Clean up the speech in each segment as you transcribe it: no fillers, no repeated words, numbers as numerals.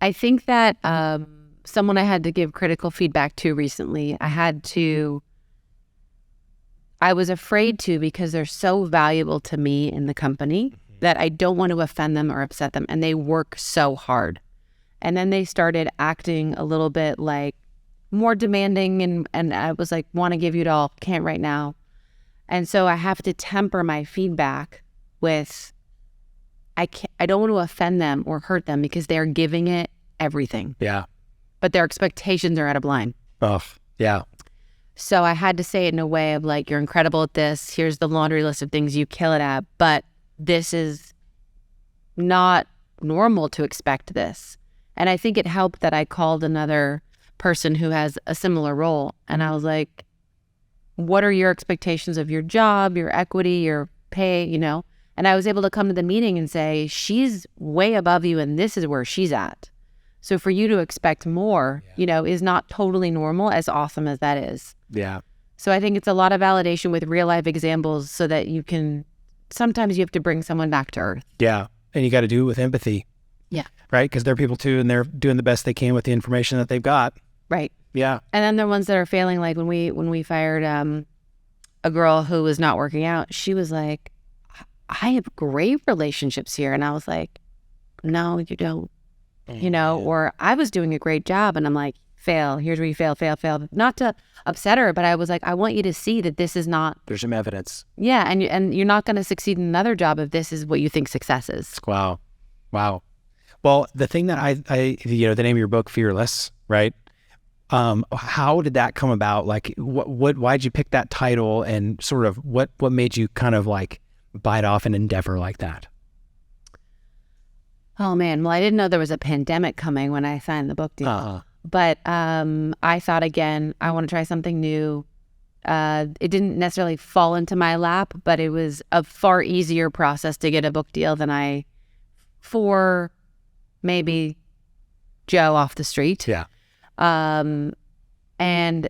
I think that someone I had to give critical feedback to recently, I was afraid to because they're so valuable to me in the company that I don't want to offend them or upset them. And they work so hard. And then they started acting a little bit like more demanding. And I was like, want to give you it all, can't right now. And so I have to temper my feedback with, I don't want to offend them or hurt them because they're giving it everything. Yeah. But their expectations are out of line. Oh, yeah. So I had to say it in a way of like, you're incredible at this. Here's the laundry list of things you kill it at. But this is not normal to expect this. And I think it helped that I called another person who has a similar role. And I was like, what are your expectations of your job, your equity, your pay, you know? And I was able to come to the meeting and say, she's way above you and this is where she's at. So for you to expect more, you know, is not totally normal, as awesome as that is. Yeah. So I think it's a lot of validation with real life examples so that you can, sometimes you have to bring someone back to earth. Yeah. And you got to do it with empathy. Yeah. Right? Because they're people too, and they're doing the best they can with the information that they've got. Right. Yeah. And then the ones that are failing, like when we fired a girl who was not working out, she was like, I have great relationships here. And I was like, no, you don't. You know, or I was doing a great job and I'm like, fail, here's where you fail. Not to upset her, but I was like, I want you to see that this is not. There's some evidence. Yeah. And you're not going to succeed in another job if this is what you think success is. Wow. Well, the thing that I you know, the name of your book, Fearless, right? How did that come about? Like why'd you pick that title and sort of what made you kind of like bite off an endeavor like that? Oh man, well I didn't know there was a pandemic coming when I signed the book deal. But I thought again, I want to try something new. It didn't necessarily fall into my lap, but it was a far easier process to get a book deal than for maybe Joe off the street. Yeah. And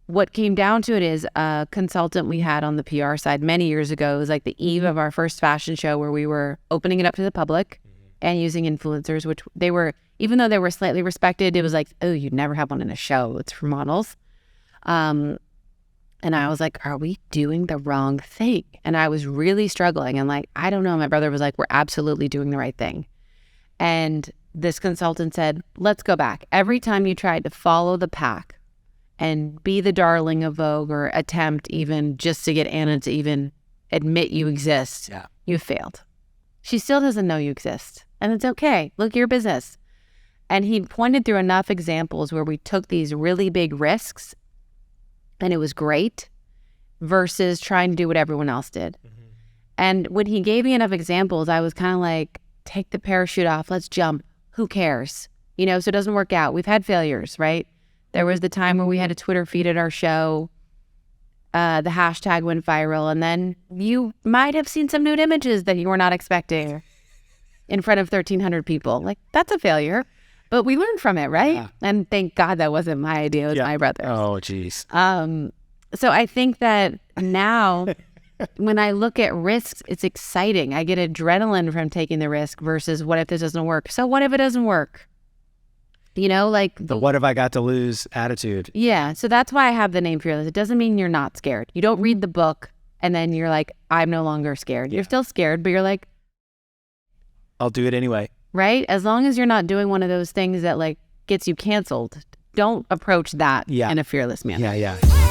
what came down to it is a consultant we had on the PR side many years ago. It was like the eve of our first fashion show where we were opening it up to the public and using influencers, which they were, even though they were slightly respected, it was like, oh, you'd never have one in a show. It's for models. And I was like, are we doing the wrong thing? And I was really struggling. And like, I don't know. My brother was like, we're absolutely doing the right thing. And this consultant said, let's go back. Every time you tried to follow the pack and be the darling of Vogue or attempt even just to get Anna to even admit you exist, you failed. She still doesn't know you exist. And it's okay. Look, your business. And he pointed through enough examples where we took these really big risks and it was great versus trying to do what everyone else did. And when he gave me enough examples, I was kind of like, take the parachute off, let's jump. Who cares? You know, so it doesn't work out. We've had failures, right? There was the time where we had a Twitter feed at our show. The hashtag went viral, and then you might have seen some nude images that you were not expecting in front of 1,300 people. Like, that's a failure. But we learned from it, right? Yeah. And thank God that wasn't my idea. It was my brother's. Oh, geez. So I think that now when I look at risks, it's exciting. I get adrenaline from taking the risk versus what if this doesn't work? So what if it doesn't work? You know, like the what have I got to lose attitude. Yeah. So that's why I have the name Fearless. It doesn't mean you're not scared. You don't read the book and then you're like, I'm no longer scared. You're still scared, but you're like, I'll do it anyway. Right? As long as you're not doing one of those things that like gets you canceled, don't approach that in a fearless manner. Yeah.